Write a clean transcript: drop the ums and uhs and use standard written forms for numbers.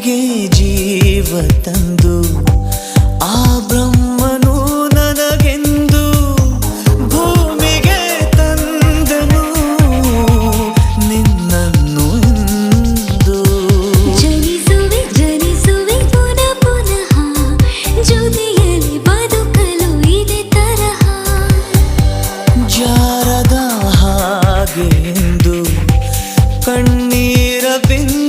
ಭೂಮಿಗೆ ಜೀವ ತಂದು ಆ ಬ್ರಹ್ಮನು ನನಗೆಂದು ಭೂಮಿಗೆ ತಂದನು ನಿನ್ನನ್ನು ಎಂದು. ಜನಿಸುವೆ ಜನಿಸುವೆ ಪುನಃ ಪುನಃ ಜೊತೆಯಲ್ಲಿ ಬದುಕಲು ಇದೇ ತರಹ. ಜಾರದ ಹಾಗೆ ಎಂದು ಕಣ್ಣೀರ ಬಿಂದು